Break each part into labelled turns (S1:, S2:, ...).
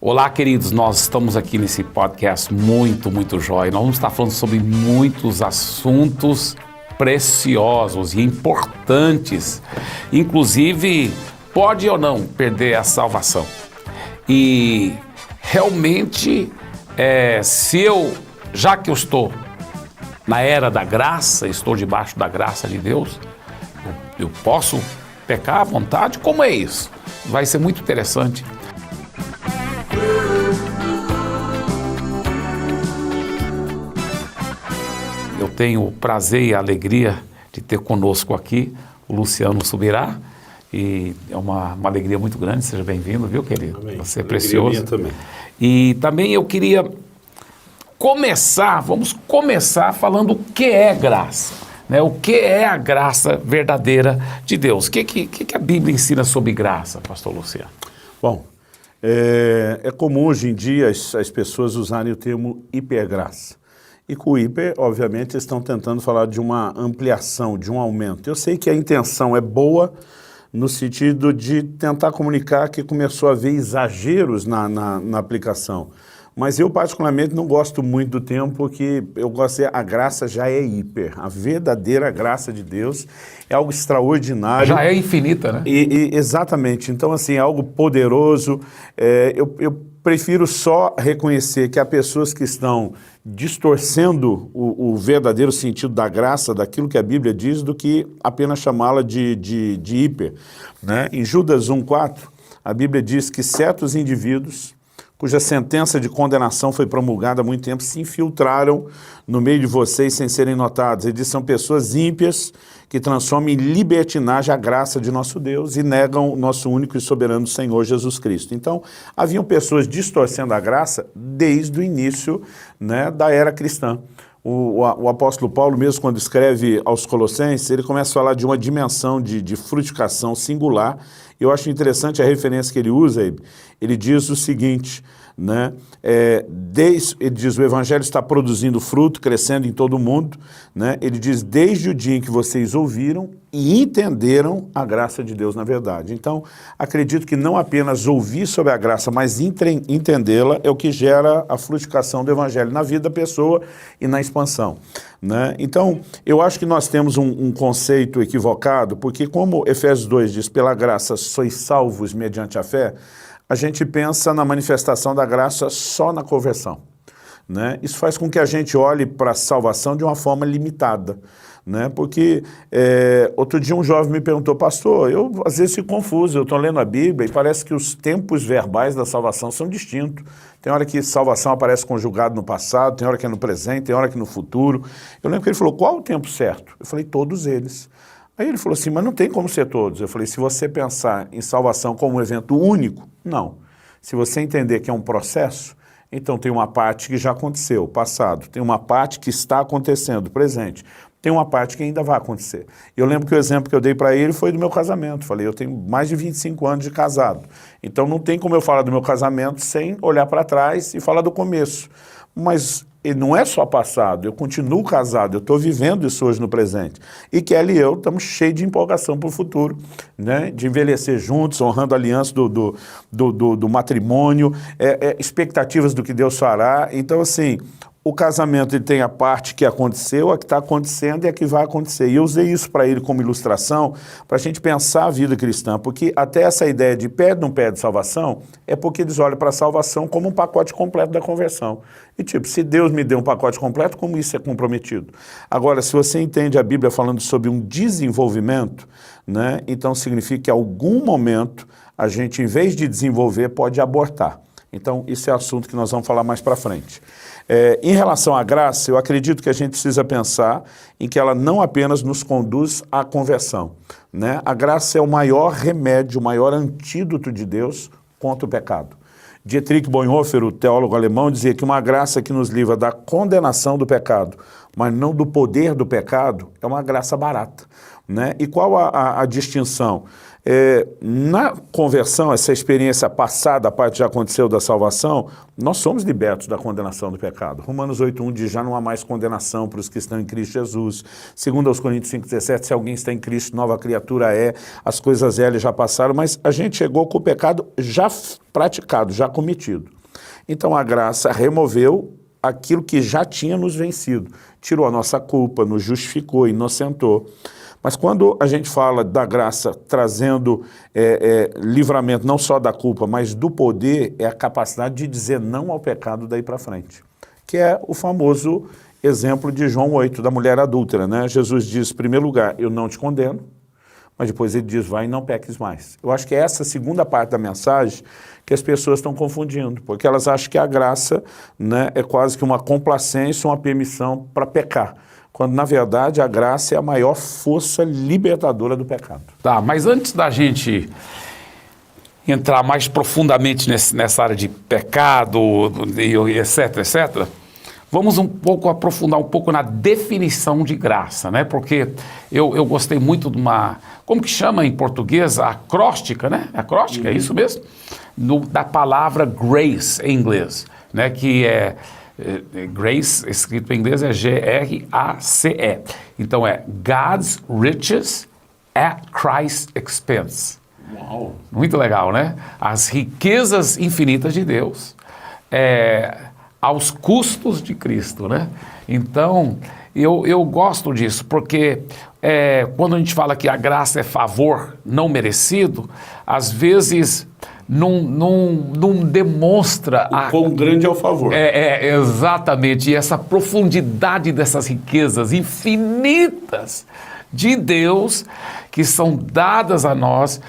S1: Olá, queridos, nós estamos aqui nesse podcast muito jóia. Nós vamos estar falando sobre muitos assuntos preciosos e importantes. Inclusive, pode ou não perder a salvação. E realmente, já que eu estou na era da graça, estou debaixo da graça de Deus, eu posso pecar à vontade? Como é isso? Vai ser muito interessante. Eu tenho o prazer e a alegria de ter conosco aqui o Luciano Subirá, e é uma alegria muito grande. Seja bem-vindo, viu, querido?
S2: Amém.
S1: Você é precioso.
S2: Minha também.
S1: E também eu queria vamos começar falando o que é graça, né? O que é a graça verdadeira de Deus? O que a Bíblia ensina sobre graça, pastor Luciano?
S2: Bom, é comum hoje em dia as pessoas usarem o termo hipergraça. E com o hiper, obviamente, estão tentando falar de uma ampliação, de um aumento. Eu sei que a intenção é boa no sentido de tentar comunicar que começou a haver exageros na aplicação. Mas eu, particularmente, não gosto muito do termo, porque eu gosto de dizer, a graça já é hiper. A verdadeira graça de Deus é algo extraordinário.
S1: Já é infinita, né?
S2: Exatamente. Então, assim, é algo poderoso. Eu prefiro só reconhecer que há pessoas que estão distorcendo o verdadeiro sentido da graça, daquilo que a Bíblia diz, do que apenas chamá-la de hiper, né? Em Judas 1,4, a Bíblia diz que certos indivíduos cuja sentença de condenação foi promulgada há muito tempo, se infiltraram no meio de vocês sem serem notados. Ele diz, são pessoas ímpias que transformam em libertinagem a graça de nosso Deus e negam o nosso único e soberano Senhor Jesus Cristo. Então, haviam pessoas distorcendo a graça desde o início, né, da era cristã. O apóstolo Paulo, mesmo quando escreve aos Colossenses, ele começa a falar de uma dimensão de frutificação singular. Eu acho interessante a referência que ele usa. Ele diz o seguinte, né? Ele diz, o evangelho está produzindo fruto, crescendo em todo o mundo, né? Ele diz, desde o dia em que vocês ouviram e entenderam a graça de Deus na verdade. Então, acredito que não apenas ouvir sobre a graça, mas entendê-la é o que gera a frutificação do evangelho na vida da pessoa e na expansão, né? Então, eu acho que nós temos um conceito equivocado, porque como Efésios 2 diz, pela graça sois salvos mediante a fé, a gente pensa na manifestação da graça só na conversão, né? Isso faz com que a gente olhe para a salvação de uma forma limitada, né? Porque outro dia um jovem me perguntou, pastor, eu às vezes fico confuso, eu estou lendo a Bíblia e parece que os tempos verbais da salvação são distintos. Tem hora que salvação aparece conjugado no passado, tem hora que é no presente, tem hora que é no futuro. Eu lembro que ele falou, qual o tempo certo? Eu falei, todos eles. Aí ele falou assim, mas não tem como ser todos. Eu falei, se você pensar em salvação como um evento único, não. Se você entender que é um processo, então tem uma parte que já aconteceu, passado, tem uma parte que está acontecendo, presente, tem uma parte que ainda vai acontecer. Eu lembro que o exemplo que eu dei para ele foi do meu casamento. Falei, eu tenho mais de 25 anos de casado, então não tem como eu falar do meu casamento sem olhar para trás e falar do começo. Mas ele não é só passado, eu continuo casado, eu estou vivendo isso hoje no presente. E Kelly e eu estamos cheios de empolgação para o futuro, né? De envelhecer juntos, honrando a aliança do matrimônio, expectativas do que Deus fará. Então, assim, o casamento ele tem a parte que aconteceu, a que está acontecendo e a que vai acontecer. E eu usei isso para ele como ilustração, para a gente pensar a vida cristã, porque até essa ideia de pede ou não pede salvação, é porque eles olham para a salvação como um pacote completo da conversão. E tipo, se Deus me deu um pacote completo, como isso é comprometido? Agora, se você entende a Bíblia falando sobre um desenvolvimento, né, então significa que em algum momento a gente, em vez de desenvolver, pode abortar. Então, isso é assunto que nós vamos falar mais para frente. Em relação à graça, eu acredito que a gente precisa pensar em que ela não apenas nos conduz à conversão, né? A graça é o maior remédio, o maior antídoto de Deus contra o pecado. Dietrich Bonhoeffer, o teólogo alemão, dizia que uma graça que nos livra da condenação do pecado, mas não do poder do pecado, é uma graça barata, né? E qual a distinção? Na conversão, essa experiência passada, a parte que já aconteceu da salvação, nós somos libertos da condenação do pecado. Romanos 8:1 diz, já não há mais condenação para os que estão em Cristo Jesus. Segundo aos Coríntios 5:17, se alguém está em Cristo, nova criatura é, as coisas velhas já passaram, mas a gente chegou com o pecado já praticado, já cometido. Então a graça removeu aquilo que já tinha nos vencido, tirou a nossa culpa, nos justificou, inocentou. Mas quando a gente fala da graça trazendo livramento não só da culpa, mas do poder, é a capacidade de dizer não ao pecado daí para frente. Que é o famoso exemplo de João 8, da mulher adúltera, né? Jesus diz, em primeiro lugar, eu não te condeno, mas depois ele diz, vai e não peques mais. Eu acho que é essa segunda parte da mensagem que as pessoas estão confundindo, porque elas acham que a graça, né, é quase que uma complacência, uma permissão para pecar. Quando, na verdade, a graça é a maior força libertadora do pecado.
S1: Tá, mas antes da gente entrar mais profundamente nessa área de pecado, etc, etc, vamos aprofundar um pouco na definição de graça, né? Porque eu gostei muito de uma, como que chama em português? A acróstica, né? Acróstica, é isso mesmo? Da palavra grace em inglês, né? Que grace, escrito em inglês, é G-R-A-C-E. Então é God's riches at Christ's expense.
S2: Uau!
S1: Muito legal, né? As riquezas infinitas de Deus aos custos de Cristo, né? Então, eu gosto disso, porque quando a gente fala que a graça é favor não merecido, às vezes não demonstra
S2: o quão grande é o favor.
S1: Exatamente, e essa profundidade dessas riquezas infinitas de Deus que são dadas a nós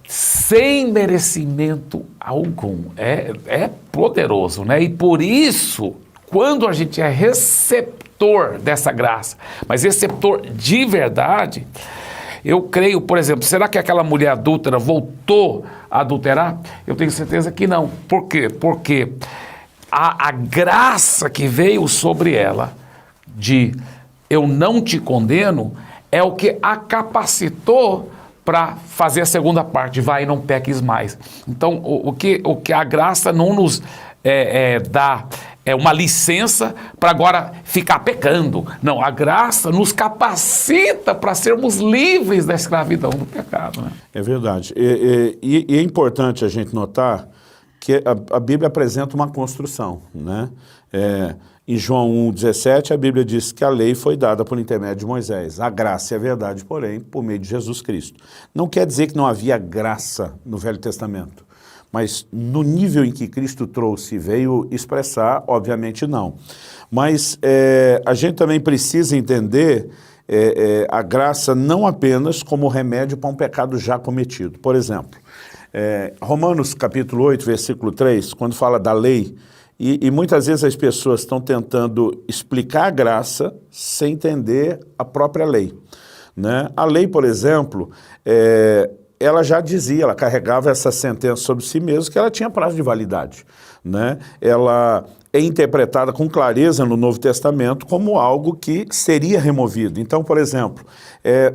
S1: sem merecimento algum. É poderoso, né? E por isso, quando a gente é receptor dessa graça, mas receptor de verdade, eu creio, por exemplo, será que aquela mulher adúltera voltou a adulterar? Eu tenho certeza que não. Por quê? Porque a graça que veio sobre ela de eu não te condeno é o que a capacitou para fazer a segunda parte, vai e não peques mais. Então, o que a graça não nos dá uma licença para agora ficar pecando. Não, a graça nos capacita para sermos livres da escravidão do pecado, né?
S2: É verdade. E é importante a gente notar que a Bíblia apresenta uma construção, né? Em João 1,17, a Bíblia diz que a lei foi dada por intermédio de Moisés. A graça e a verdade, porém, por meio de Jesus Cristo. Não quer dizer que não havia graça no Velho Testamento, mas no nível em que Cristo trouxe e veio expressar, obviamente não. Mas a gente também precisa entender a graça não apenas como remédio para um pecado já cometido. Por exemplo, Romanos capítulo 8, versículo 3, quando fala da lei, e muitas vezes as pessoas estão tentando explicar a graça sem entender a própria lei, né? A lei, por exemplo, ela já dizia, ela carregava essa sentença sobre si mesma, que ela tinha prazo de validade, né? Ela é interpretada com clareza no Novo Testamento como algo que seria removido. Então, por exemplo,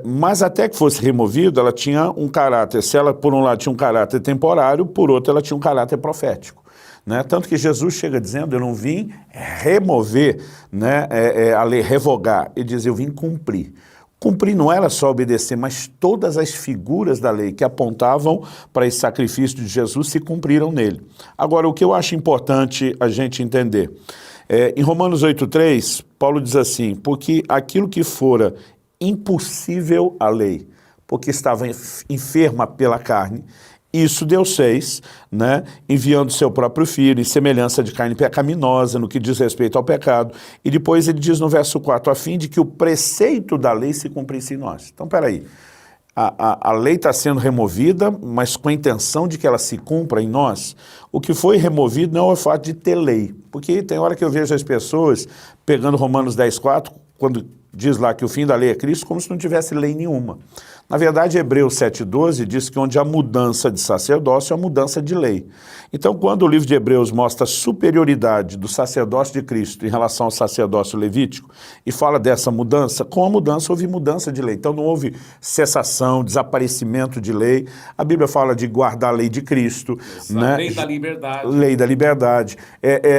S2: mas até que fosse removido, ela tinha um caráter, se ela por um lado tinha um caráter temporário, por outro ela tinha um caráter profético. Né? Tanto que Jesus chega dizendo, eu não vim remover, né, a lei, revogar, ele diz, eu vim cumprir. Cumprir não era só obedecer, mas todas as figuras da lei que apontavam para esse sacrifício de Jesus se cumpriram nele. Agora, o que eu acho importante a gente entender, em Romanos 8,3, Paulo diz assim, porque aquilo que fora impossível à lei, porque estava enferma pela carne, isso Deus fez, né, enviando seu próprio filho em semelhança de carne pecaminosa no que diz respeito ao pecado. E depois ele diz no verso 4, a fim de que o preceito da lei se cumprisse em nós. Então, peraí, a lei está sendo removida, mas com a intenção de que ela se cumpra em nós. O que foi removido não é o fato de ter lei. Porque tem hora que eu vejo as pessoas pegando Romanos 10,4, quando diz lá que o fim da lei é Cristo, como se não tivesse lei nenhuma. Na verdade, Hebreus 7,12 diz que onde há mudança de sacerdócio, há mudança de lei. Então, quando o livro de Hebreus mostra a superioridade do sacerdócio de Cristo em relação ao sacerdócio levítico e fala dessa mudança, com a mudança houve mudança de lei. Então, não houve cessação, desaparecimento de lei. A Bíblia fala de guardar a lei de Cristo. Né?
S1: Lei da liberdade.
S2: Lei da liberdade.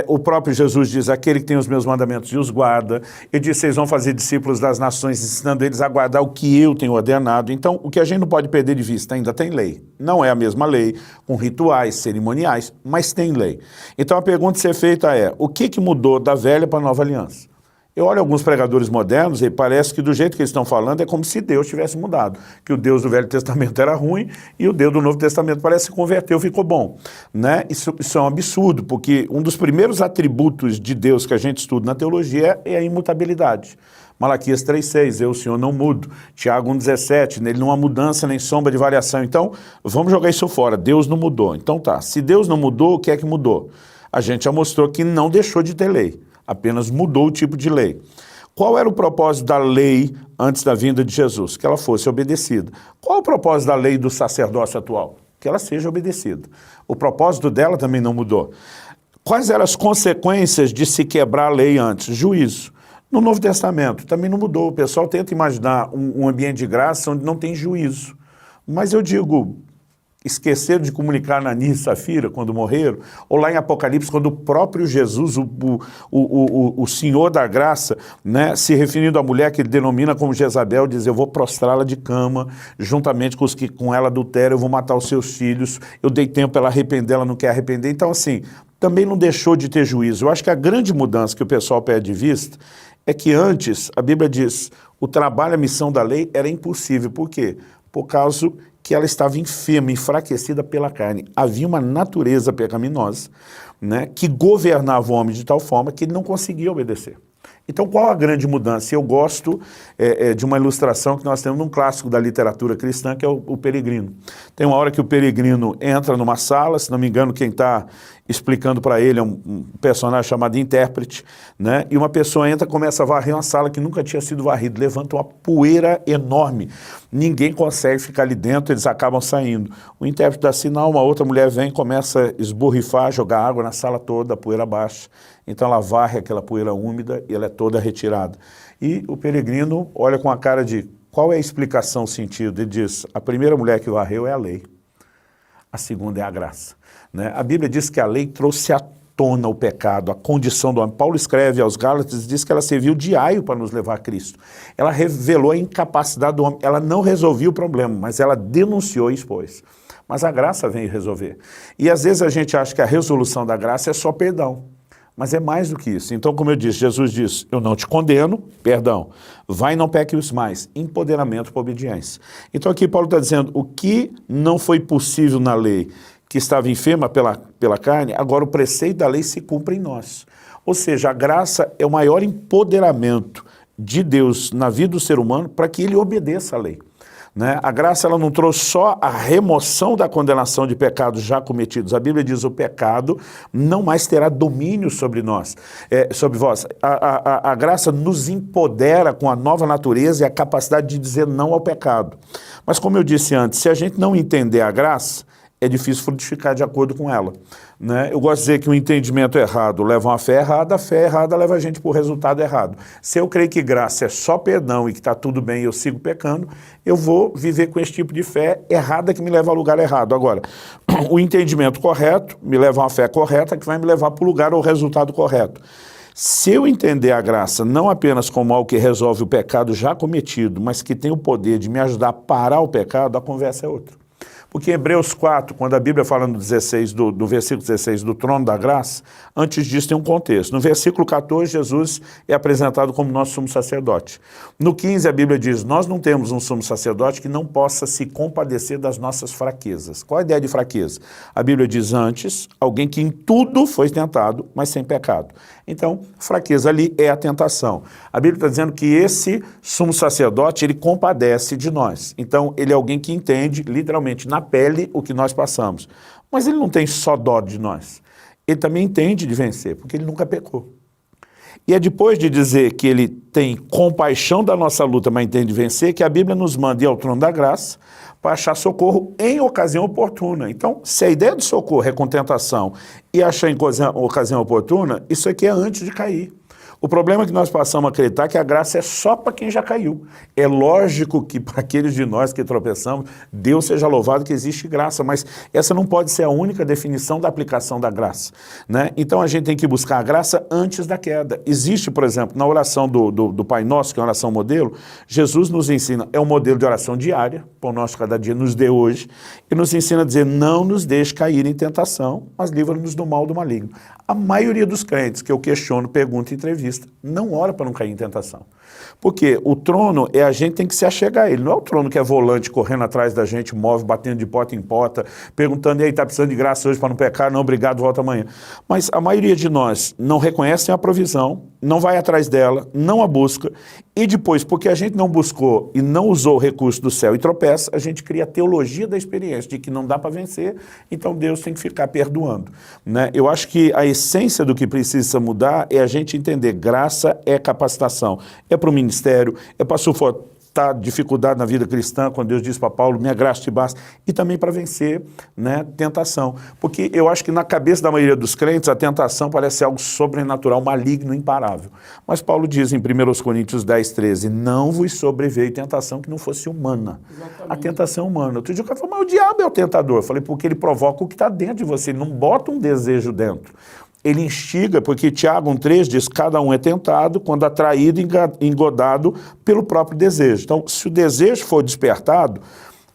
S2: O próprio Jesus diz, aquele que tem os meus mandamentos e os guarda. Ele diz, vocês vão fazer discípulos das nações, ensinando eles a guardar o que eu tenho ordenado. Então, o que a gente não pode perder de vista, ainda tem lei. Não é a mesma lei, com rituais, cerimoniais, mas tem lei. Então, a pergunta a ser feita é, o que mudou da velha para a nova aliança? Eu olho alguns pregadores modernos e parece que do jeito que eles estão falando é como se Deus tivesse mudado. Que o Deus do Velho Testamento era ruim e o Deus do Novo Testamento parece que se converteu, ficou bom. Né? Isso é um absurdo, porque um dos primeiros atributos de Deus que a gente estuda na teologia é a imutabilidade. Malaquias 3,6, eu, o Senhor, não mudo. Tiago 1,17, nele não há mudança nem sombra de variação. Então, vamos jogar isso fora. Deus não mudou. Então tá, se Deus não mudou, o que é que mudou? A gente já mostrou que não deixou de ter lei, apenas mudou o tipo de lei. Qual era o propósito da lei antes da vinda de Jesus? Que ela fosse obedecida. Qual é o propósito da lei do sacerdócio atual? Que ela seja obedecida. O propósito dela também não mudou. Quais eram as consequências de se quebrar a lei antes? Juízo. No Novo Testamento também não mudou. O pessoal tenta imaginar um ambiente de graça onde não tem juízo. Mas eu digo, esqueceram de comunicar Ananias e Safira quando morreram, ou lá em Apocalipse, quando o próprio Jesus, o Senhor da graça, né, se referindo à mulher que ele denomina como Jezabel, diz, eu vou prostrá-la de cama, juntamente com os que com ela adulteram, eu vou matar os seus filhos, eu dei tempo para ela arrepender, ela não quer arrepender. Então, assim, também não deixou de ter juízo. Eu acho que a grande mudança que o pessoal perde de vista é que antes, a Bíblia diz, o trabalho, a missão da lei era impossível. Por quê? Por causa que ela estava enferma, enfraquecida pela carne. Havia uma natureza pecaminosa, né, que governava o homem de tal forma que ele não conseguia obedecer. Então, qual a grande mudança? Eu gosto de uma ilustração que nós temos num clássico da literatura cristã, que é o Peregrino. Tem uma hora que o Peregrino entra numa sala, se não me engano, quem está explicando para ele é um personagem chamado intérprete, né? E uma pessoa entra e começa a varrer uma sala que nunca tinha sido varrida, levanta uma poeira enorme. Ninguém consegue ficar ali dentro, eles acabam saindo. O intérprete dá sinal, uma outra mulher vem, começa a esborrifar, jogar água na sala toda, a poeira baixa. Então ela varre aquela poeira úmida e ela é toda retirada. E o Peregrino olha com a cara de, qual é a explicação, o sentido? Ele diz, a primeira mulher que varreu é a lei, a segunda é a graça. Né? A Bíblia diz que a lei trouxe à tona o pecado, a condição do homem. Paulo escreve aos Gálatas e diz que ela serviu de aio para nos levar a Cristo. Ela revelou a incapacidade do homem, ela não resolvia o problema, mas ela denunciou e expôs. Mas a graça vem resolver. E às vezes a gente acha que a resolução da graça é só perdão. Mas é mais do que isso. Então, como eu disse, Jesus diz, eu não te condeno, perdão, vai e não peques mais, empoderamento para obediência. Então aqui Paulo está dizendo, o que não foi possível na lei, que estava enferma pela carne, agora o preceito da lei se cumpre em nós. Ou seja, a graça é o maior empoderamento de Deus na vida do ser humano para que ele obedeça à lei. Né? A graça ela não trouxe só a remoção da condenação de pecados já cometidos. A Bíblia diz, o pecado não mais terá domínio sobre nós, sobre vós. A graça nos empodera com a nova natureza e a capacidade de dizer não ao pecado. Mas como eu disse antes, se a gente não entender a graça, é difícil frutificar de acordo com ela. Né? Eu gosto de dizer que o entendimento errado leva a uma fé errada leva a gente para o resultado errado. Se eu creio que graça é só perdão e que está tudo bem e eu sigo pecando, eu vou viver com esse tipo de fé errada que me leva ao lugar errado. Agora, o entendimento correto me leva a uma fé correta que vai me levar para o lugar ou resultado correto. Se eu entender a graça não apenas como algo que resolve o pecado já cometido, mas que tem o poder de me ajudar a parar o pecado, a conversa é outra. Porque em Hebreus 4, quando a Bíblia fala no 16, do versículo 16 do trono da graça, antes disso tem um contexto. No versículo 14, Jesus é apresentado como nosso sumo sacerdote. No 15, a Bíblia diz, nós não temos um sumo sacerdote que não possa se compadecer das nossas fraquezas. Qual a ideia de fraqueza? A Bíblia diz antes, alguém que em tudo foi tentado, mas sem pecado. Então, fraqueza ali é a tentação. A Bíblia está dizendo que esse sumo sacerdote, ele compadece de nós. Então, ele é alguém que entende, literalmente, na pele, o que nós passamos. Mas ele não tem só dó de nós. Ele também entende de vencer, porque ele nunca pecou. E é depois de dizer que ele tem compaixão da nossa luta, mas entende vencer, que a Bíblia nos manda ir ao trono da graça para achar socorro em ocasião oportuna. Então, se a ideia de socorro é com tentação e achar em ocasião oportuna, isso aqui é antes de cair. O problema é que nós passamos a acreditar que a graça é só para quem já caiu. É lógico que para aqueles de nós que tropeçamos, Deus seja louvado que existe graça, mas essa não pode ser a única definição da aplicação da graça, né? Então a gente tem que buscar a graça antes da queda. Existe, por exemplo, na oração do Pai Nosso, que é uma oração modelo, Jesus nos ensina, é um modelo de oração diária, pão nosso cada dia nos dê hoje, e nos ensina a dizer, não nos deixe cair em tentação, mas livra-nos do mal do maligno. A maioria dos crentes que eu questiono, pergunto em entrevista, não ora para não cair em tentação. Porque o trono a gente tem que se achegar a ele. Não é o trono que é volante correndo atrás da gente, move, batendo de porta em porta, perguntando, e aí, está precisando de graça hoje para não pecar? Não, obrigado, volta amanhã. Mas a maioria de nós não reconhecem a provisão, não vai atrás dela, não a busca, e depois, porque a gente não buscou e não usou o recurso do céu e tropeça, a gente cria a teologia da experiência, de que não dá para vencer, então Deus tem que ficar perdoando, né? Eu acho que a essência do que precisa mudar é a gente entender, graça é capacitação, é para o ministério, é para suportar dificuldade na vida cristã, quando Deus diz para Paulo, minha graça te basta, e também para vencer, né, tentação. Porque eu acho que na cabeça da maioria dos crentes, a tentação parece algo sobrenatural, maligno, imparável. Mas Paulo diz em 1 Coríntios 10, 13, não vos sobreveio tentação que não fosse humana. Exatamente. A tentação é humana. Outro dia o cara falou, mas o diabo é o tentador. Eu falei, porque ele provoca o que está dentro de você, ele não bota um desejo dentro. Ele instiga, porque Tiago 1,3 diz, cada um é tentado quando atraído e engodado pelo próprio desejo. Então, se o desejo for despertado,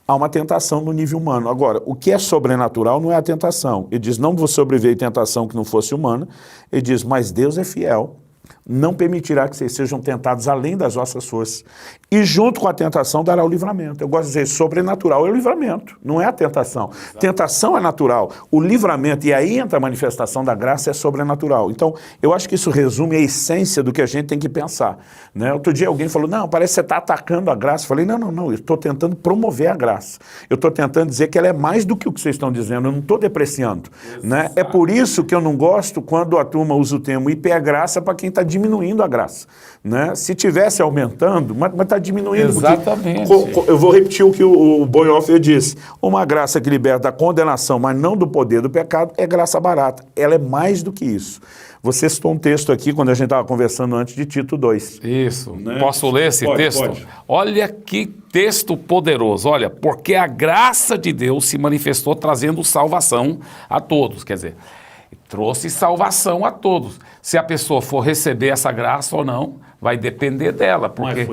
S2: há uma tentação no nível humano. Agora, o que é sobrenatural não é a tentação. Ele diz, não vos sobreveio tentação que não fosse humana. Ele diz, mas Deus é fiel, não permitirá que vocês sejam tentados além das vossas forças. E junto com a tentação dará o livramento. Eu gosto de dizer, sobrenatural é o livramento, não é a tentação. Exato. Tentação é natural, o livramento, e aí entra a manifestação da graça, é sobrenatural. Então, eu acho que isso resume a essência do que a gente tem que pensar, né? Outro dia alguém falou, não, parece que você está atacando a graça. Eu falei, não, eu estou tentando promover a graça. Eu estou tentando dizer que ela é mais do que o que vocês estão dizendo, eu não estou depreciando, né? É por isso que eu não gosto quando a turma usa o termo hipergraça para quem está diminuindo a graça, né? Se tivesse aumentando, mas está diminuindo.
S1: Exatamente.
S2: Eu vou repetir o que o Bonhoeffer disse. Uma graça que liberta da condenação, mas não do poder do pecado, é graça barata. Ela é mais do que isso. Você citou um texto aqui, quando a gente estava conversando antes, de Tito 2.
S1: Isso.
S2: Né?
S1: Posso ler esse texto? Pode. Olha que texto poderoso. Olha, porque a graça de Deus se manifestou trazendo salvação a todos. Quer dizer, trouxe salvação a todos. Se a pessoa for receber essa graça ou não, vai depender dela. Porque,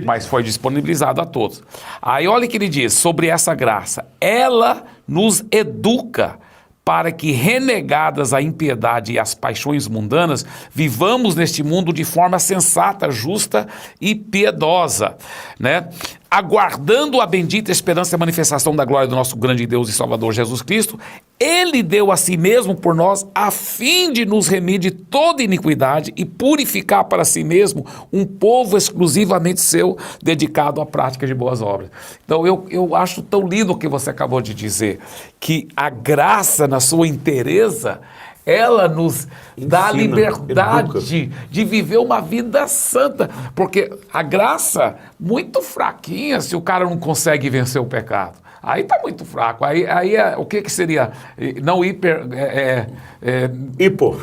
S1: mas foi disponibilizado a todos. Aí olha o que ele diz sobre essa graça. Ela nos educa para que, renegadas a impiedade e as paixões mundanas, vivamos neste mundo de forma sensata, justa e piedosa, né? Aguardando a bendita esperança e a manifestação da glória do nosso grande Deus e Salvador Jesus Cristo, Ele deu a si mesmo por nós, a fim de nos remir de toda iniquidade e purificar para si mesmo um povo exclusivamente seu, dedicado à prática de boas obras. Então eu acho tão lindo o que você acabou de dizer, que a graça na sua inteireza, ela nos dá a liberdade de viver uma vida santa. Porque a graça, muito fraquinha, se o cara não consegue vencer o pecado. Aí está muito fraco. Aí o que seria? Não hiper...
S2: hipo.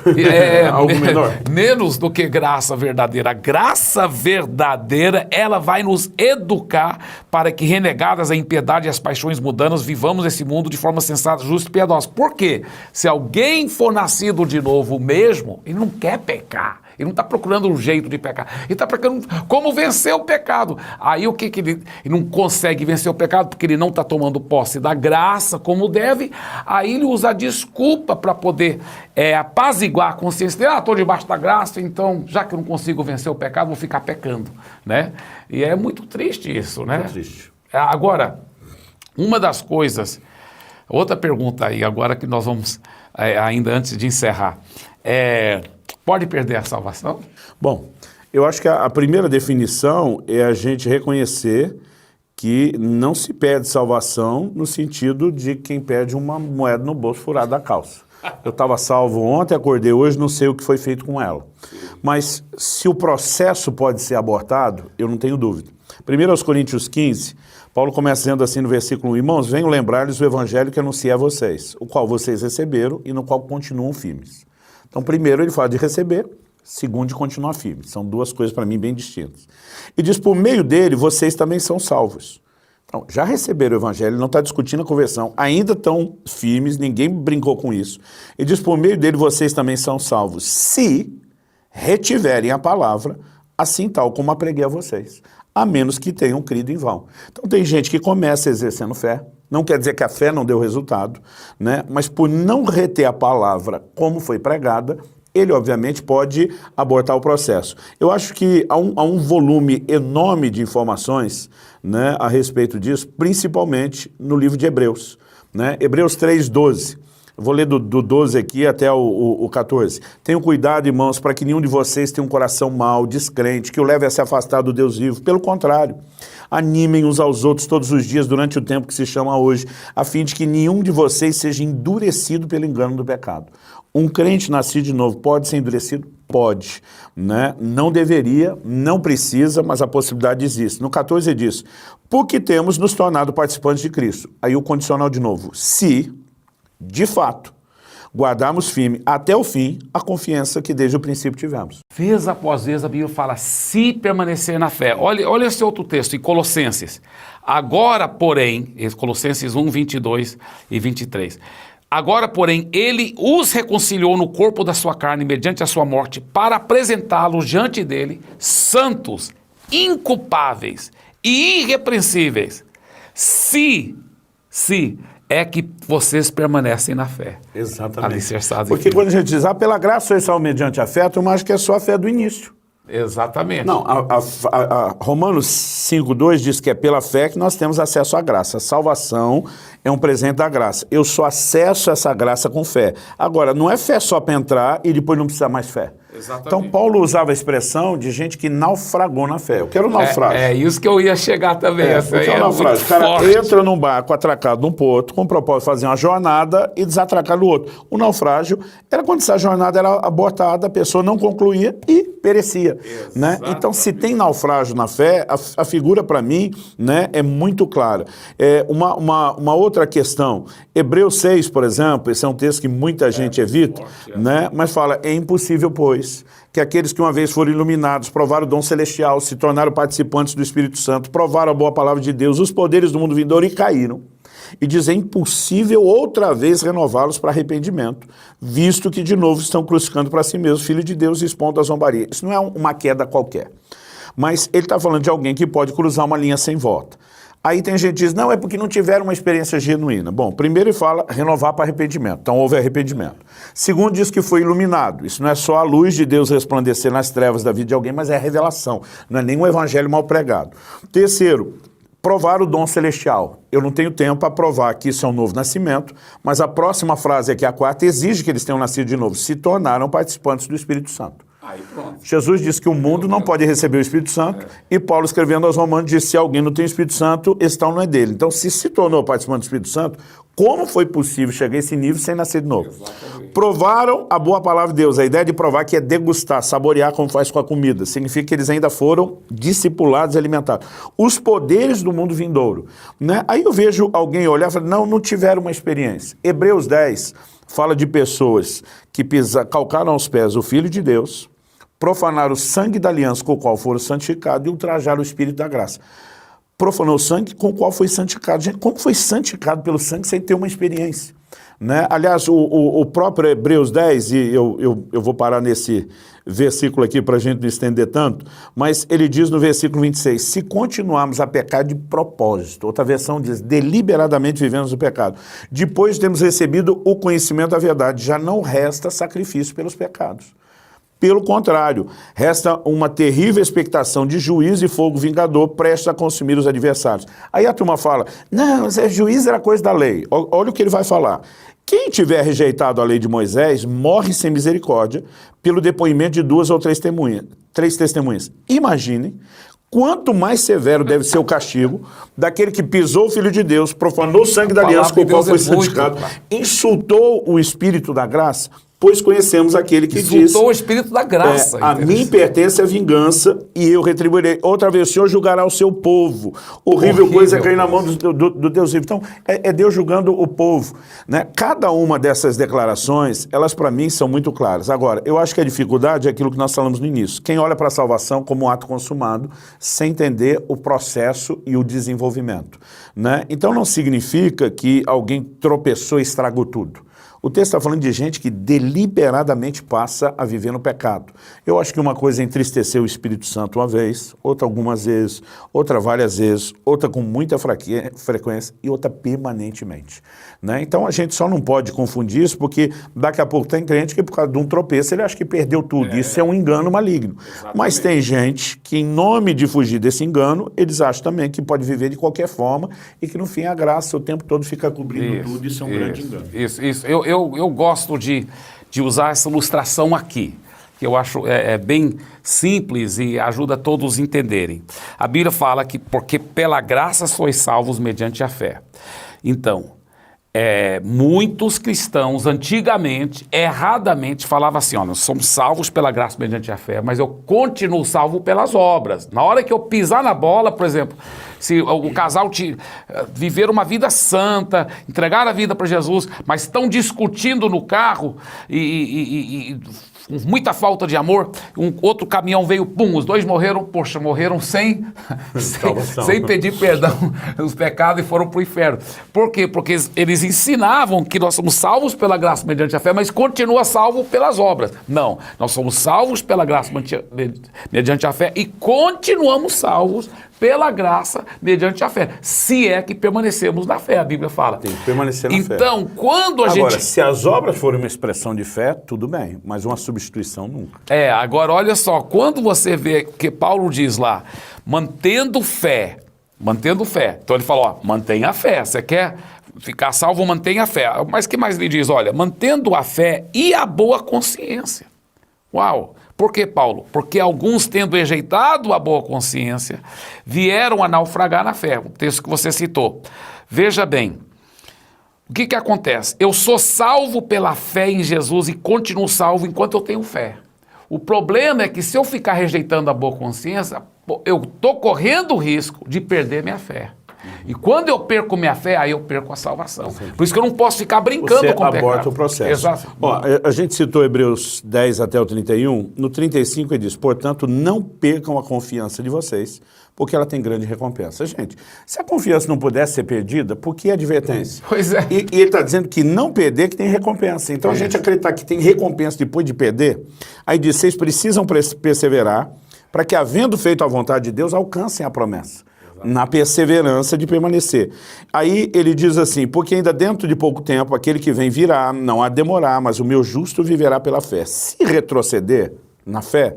S2: Algo menor.
S1: Menos do que graça verdadeira. A graça verdadeira, ela vai nos educar para que, renegadas a impiedade e as paixões mundanas, vivamos esse mundo de forma sensata, justa e piedosa. Por quê? Se alguém for nascido de novo mesmo, ele não quer pecar. Ele não está procurando um jeito de pecar. Ele está procurando como vencer o pecado. Aí o que ele não consegue vencer o pecado? Porque ele não está tomando posse da graça como deve. Aí ele usa a desculpa para poder apaziguar a consciência dele. Estou debaixo da graça, então já que eu não consigo vencer o pecado, vou ficar pecando, né? E é muito triste isso, né?
S2: Muito triste.
S1: Agora, uma das coisas... Outra pergunta aí, agora que nós vamos, ainda antes de encerrar. Pode perder a salvação?
S2: Bom, eu acho que a primeira definição é a gente reconhecer que não se perde salvação no sentido de quem perde uma moeda no bolso furado da calça. Eu estava salvo ontem, acordei hoje, não sei o que foi feito com ela. Mas se o processo pode ser abortado, eu não tenho dúvida. 1 Coríntios 15, Paulo começa dizendo assim no versículo 1, irmãos, venham lembrar-lhes o evangelho que anunciei a vocês, o qual vocês receberam e no qual continuam firmes. Então, primeiro ele fala de receber, segundo de continuar firmes. São duas coisas para mim bem distintas. E diz, por meio dele, vocês também são salvos. Então, já receberam o evangelho, não está discutindo a conversão, ainda estão firmes, ninguém brincou com isso. E diz, por meio dele, vocês também são salvos, se retiverem a palavra, assim tal como a preguei a vocês, a menos que tenham crido em vão. Então, tem gente que começa exercendo fé, não quer dizer que a fé não deu resultado, né? Mas por não reter a palavra como foi pregada, ele, obviamente, pode abortar o processo. Eu acho que há um volume enorme de informações, né, a respeito disso, principalmente no livro de Hebreus, né? Hebreus 3:12. Vou ler do 12 aqui até o 14. Tenham cuidado, irmãos, para que nenhum de vocês tenha um coração mau, descrente, que o leve a se afastar do Deus vivo. Pelo contrário, animem uns aos outros todos os dias durante o tempo que se chama hoje, a fim de que nenhum de vocês seja endurecido pelo engano do pecado. Um crente nascido de novo pode ser endurecido? Pode, né? Não deveria, não precisa, mas a possibilidade existe. No 14 ele diz, porque temos nos tornado participantes de Cristo. Aí o condicional de novo, se, de fato, guardarmos firme até o fim a confiança que desde o princípio tivemos.
S1: Vez após vez a Bíblia fala, se permanecer na fé. Olha esse outro texto, em Colossenses. Agora, porém, Colossenses 1, 22 e 23. Agora, porém, ele os reconciliou no corpo da sua carne, mediante a sua morte, para apresentá-los diante dele, santos, inculpáveis e irrepreensíveis. Se é que vocês permanecem na fé.
S2: Exatamente.
S1: Alicerçados
S2: porque quando a gente diz, pela graça sois salvos mediante a fé, eu acho que é só a fé do início.
S1: Exatamente.
S2: Não, Romanos 5:2 diz que é pela fé que nós temos acesso à graça. A salvação é um presente da graça. Eu só acesso essa graça com fé. Agora, não é fé só para entrar e depois não precisar mais fé.
S1: Exatamente.
S2: Então, Paulo usava a expressão de gente que naufragou na fé. Eu quero naufrágio.
S1: É isso que eu ia chegar também.
S2: Essa aí é naufrágio. O cara entra num barco atracado num porto com o propósito de fazer uma jornada e desatracar no outro. O naufrágio era quando essa jornada era abortada, a pessoa não concluía e perecia. Né? Então, se tem naufrágio na fé, a figura para mim, né, é muito clara. Uma outra questão, Hebreus 6, por exemplo, esse é um texto que muita gente evita, né, mas fala, é impossível, pois, que aqueles que uma vez foram iluminados, provaram o dom celestial, se tornaram participantes do Espírito Santo, provaram a boa palavra de Deus, os poderes do mundo vindouro e caíram. E diz, é impossível outra vez renová-los para arrependimento, visto que de novo estão crucificando para si mesmos, Filho de Deus, e expondo a zombaria. Isso não é uma queda qualquer. Mas ele está falando de alguém que pode cruzar uma linha sem volta. Aí tem gente que diz, não, é porque não tiveram uma experiência genuína. Bom, primeiro ele fala renovar para arrependimento, então houve arrependimento. Segundo, diz que foi iluminado. Isso não é só a luz de Deus resplandecer nas trevas da vida de alguém, mas é a revelação, não é nenhum evangelho mal pregado. Terceiro, provar o dom celestial. Eu não tenho tempo para provar que isso é um novo nascimento, mas a próxima frase aqui, a quarta, exige que eles tenham nascido de novo, se tornaram participantes do Espírito Santo.
S1: Aí, pronto.
S2: Jesus disse que o mundo não pode receber o Espírito Santo, e Paulo, escrevendo aos Romanos, disse que se alguém não tem o Espírito Santo, esse tal não é dele. Então, se tornou participante do Espírito Santo, como foi possível chegar a esse nível sem nascer de novo? Exatamente. Provaram a boa palavra de Deus. A ideia de provar que é degustar, saborear como faz com a comida. Significa que eles ainda foram discipulados e alimentados. Os poderes do mundo vindouro. Né? Aí eu vejo alguém olhar e falar, não tiveram uma experiência. Hebreus 10 fala de pessoas que calcaram aos pés o Filho de Deus, profanaram o sangue da aliança com o qual foram santificados e ultrajaram o Espírito da graça. Profanou o sangue com o qual foi santificado. Gente, como foi santificado pelo sangue sem ter uma experiência? Né? Aliás, o próprio Hebreus 10, e eu vou parar nesse versículo aqui para a gente não estender tanto, mas ele diz no versículo 26, se continuarmos a pecar de propósito, outra versão diz, deliberadamente vivemos o pecado, depois de termos recebido o conhecimento da verdade, já não resta sacrifício pelos pecados. Pelo contrário, resta uma terrível expectação de juízo e fogo vingador prestes a consumir os adversários. Aí a turma fala, não, juízo era coisa da lei. Olha o que ele vai falar. Quem tiver rejeitado a lei de Moisés morre sem misericórdia pelo depoimento de 2 ou 3 testemunhas. Imaginem quanto mais severo deve ser o castigo daquele que pisou o Filho de Deus, profanou o sangue da aliança com o qual foi santificado, insultou o Espírito da graça, pois conhecemos aquele que diz...
S1: Insultou o Espírito da graça.
S2: A mim pertence a vingança e eu retribuirei. Outra vez, o Senhor julgará o seu povo. Horrível coisa é cair na mão do Deus vivo. Então, é Deus julgando o povo. Né? Cada uma dessas declarações, elas para mim são muito claras. Agora, eu acho que a dificuldade é aquilo que nós falamos no início. Quem olha para a salvação como um ato consumado, sem entender o processo e o desenvolvimento. Né? Então, não significa que alguém tropeçou e estragou tudo. O texto está falando de gente que deliberadamente passa a viver no pecado. Eu acho que uma coisa é entristecer o Espírito Santo uma vez, outra algumas vezes, outra várias vezes, outra com muita frequência e outra permanentemente. Né? Então a gente só não pode confundir isso porque daqui a pouco tem crente que por causa de um tropeço ele acha que perdeu tudo. Isso é um engano maligno. Exatamente. Mas tem gente que em nome de fugir desse engano, eles acham também que pode viver de qualquer forma e que no fim a graça o tempo todo fica cobrindo tudo. Isso é um grande engano.
S1: Isso. Eu gosto de usar essa ilustração aqui, que eu acho bem simples e ajuda todos a entenderem. A Bíblia fala que porque pela graça sois salvos mediante a fé. Então, muitos cristãos antigamente, erradamente, falavam assim, olha, nós somos salvos pela graça mediante a fé, mas eu continuo salvo pelas obras. Na hora que eu pisar na bola, por exemplo, se o casal viver uma vida santa, entregar a vida para Jesus, mas estão discutindo no carro e com muita falta de amor, outro caminhão veio, pum, os dois morreram, poxa, morreram sem pedir perdão dos pecados e foram para o inferno. Por quê? Porque eles ensinavam que nós somos salvos pela graça mediante a fé, mas continua salvo pelas obras. Não, nós somos salvos pela graça mediante a fé e continuamos salvos pela graça mediante a fé, se é que permanecemos na fé, a Bíblia fala.
S2: Tem que permanecer na fé.
S1: Então, quando a gente...
S2: Agora, se as obras forem uma expressão de fé, tudo bem, mas uma substituição nunca.
S1: Agora olha só, quando você vê que Paulo diz lá, mantendo fé, então ele fala, mantenha a fé, você quer ficar salvo, mantenha a fé, mas o que mais ele diz? Olha, mantendo a fé e a boa consciência. Uau! Por que, Paulo? Porque alguns, tendo rejeitado a boa consciência, vieram a naufragar na fé. O texto que você citou. Veja bem, o que acontece? Eu sou salvo pela fé em Jesus e continuo salvo enquanto eu tenho fé. O problema é que se eu ficar rejeitando a boa consciência, eu estou correndo o risco de perder minha fé. E quando eu perco minha fé, aí eu perco a salvação. Por isso que eu não posso ficar brincando com o pecado.
S2: Você aborta o processo.
S1: Exato.
S2: A gente citou Hebreus 10 até o 31. No 35 ele diz, portanto, não percam a confiança de vocês, porque ela tem grande recompensa. Gente, se a confiança não pudesse ser perdida, por que advertência?
S1: Pois é.
S2: E ele está dizendo que não perder que tem recompensa. Então a gente acreditar que tem recompensa depois de perder, aí diz, vocês precisam perseverar para que, havendo feito a vontade de Deus, alcancem a promessa. Na perseverança de permanecer. Aí ele diz assim, porque ainda dentro de pouco tempo, aquele que vem virá, não há de demorar, mas o meu justo viverá pela fé. Se retroceder na fé,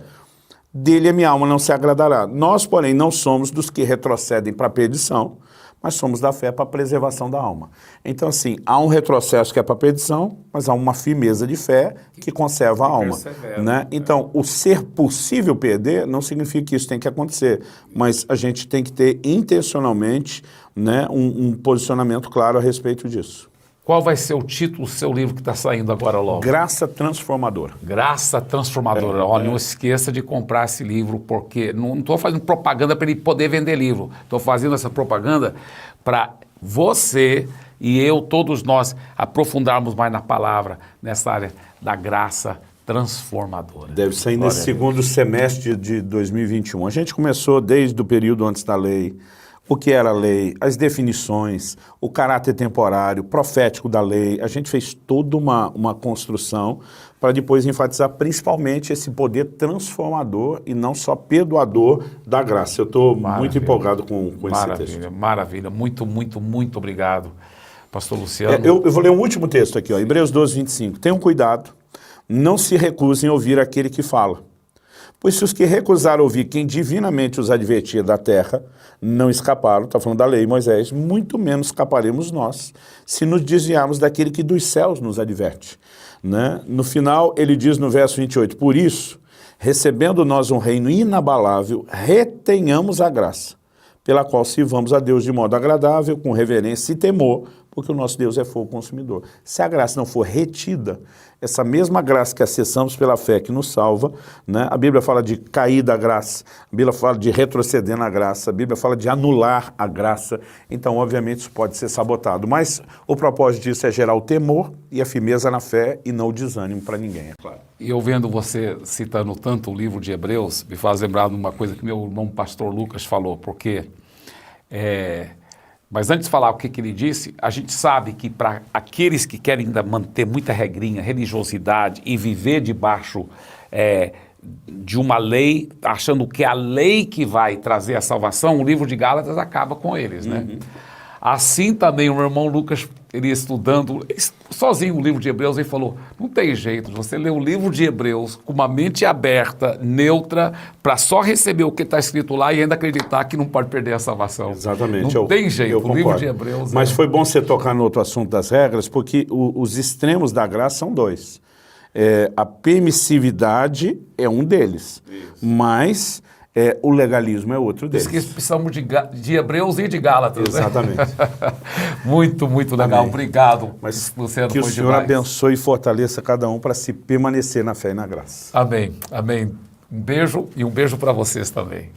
S2: dele a minha alma não se agradará. Nós, porém, não somos dos que retrocedem para a perdição, mas somos da fé para a preservação da alma. Então, assim, há um retrocesso que é para a perdição, mas há uma firmeza de fé que conserva a alma. Né? Então, o ser possível perder não significa que isso tem que acontecer, mas a gente tem que ter intencionalmente, né, um posicionamento claro a respeito disso.
S1: Qual vai ser o título do seu livro que está saindo agora logo?
S2: Graça Transformadora.
S1: Graça Transformadora. Não esqueça de comprar esse livro, porque não estou fazendo propaganda para ele poder vender livro. Estou fazendo essa propaganda para você e eu, todos nós, aprofundarmos mais na palavra, nessa área da graça transformadora.
S2: Deve sair nesse segundo semestre de 2021. A gente começou desde o período antes da lei, o que era a lei, as definições, o caráter temporário, profético da lei. A gente fez toda uma construção para depois enfatizar principalmente esse poder transformador e não só perdoador da graça. Eu estou muito empolgado com esse texto.
S1: Maravilha. Muito, muito, muito obrigado, pastor Luciano.
S2: Eu vou ler um último texto aqui, Hebreus 12, 25. Tenham cuidado, não se recusem a ouvir aquele que fala. Pois se os que recusaram ouvir quem divinamente os advertia da terra não escaparam, está falando da lei, Moisés, muito menos escaparemos nós, se nos desviarmos daquele que dos céus nos adverte. Né? No final, ele diz no verso 28, por isso, recebendo nós um reino inabalável, retenhamos a graça, pela qual sirvamos a Deus de modo agradável, com reverência e temor, porque o nosso Deus é fogo consumidor. Se a graça não for retida, essa mesma graça que acessamos pela fé que nos salva, né? A Bíblia fala de cair da graça, a Bíblia fala de retroceder na graça, a Bíblia fala de anular a graça, então obviamente isso pode ser sabotado, mas o propósito disso é gerar o temor e a firmeza na fé e não o desânimo para ninguém, é claro.
S1: E eu vendo você citando tanto o livro de Hebreus, me faz lembrar de uma coisa que meu irmão pastor Lucas falou, porque... Mas antes de falar o que ele disse, a gente sabe que para aqueles que querem ainda manter muita regrinha, religiosidade e viver debaixo de uma lei, achando que é a lei que vai trazer a salvação, o livro de Gálatas acaba com eles, né? Assim também o meu irmão Lucas, ele estudando sozinho o livro de Hebreus, ele falou, não tem jeito, você lê o livro de Hebreus com uma mente aberta, neutra, para só receber o que está escrito lá e ainda acreditar que não pode perder a salvação.
S2: Exatamente.
S1: Não tem jeito,
S2: o
S1: livro de Hebreus...
S2: Mas foi bom você tocar no outro assunto das regras, porque os extremos da graça são dois. A permissividade é um deles, mas... o legalismo é outro deles.
S1: Diz que precisamos de Hebreus e de Gálatas.
S2: Exatamente.
S1: Né? Muito, muito legal.
S2: Amém.
S1: Obrigado,
S2: Mas
S1: Luciano.
S2: que o Senhor abençoe e fortaleça cada um para se permanecer na fé e na graça.
S1: Amém, amém. Um beijo e um beijo para vocês também.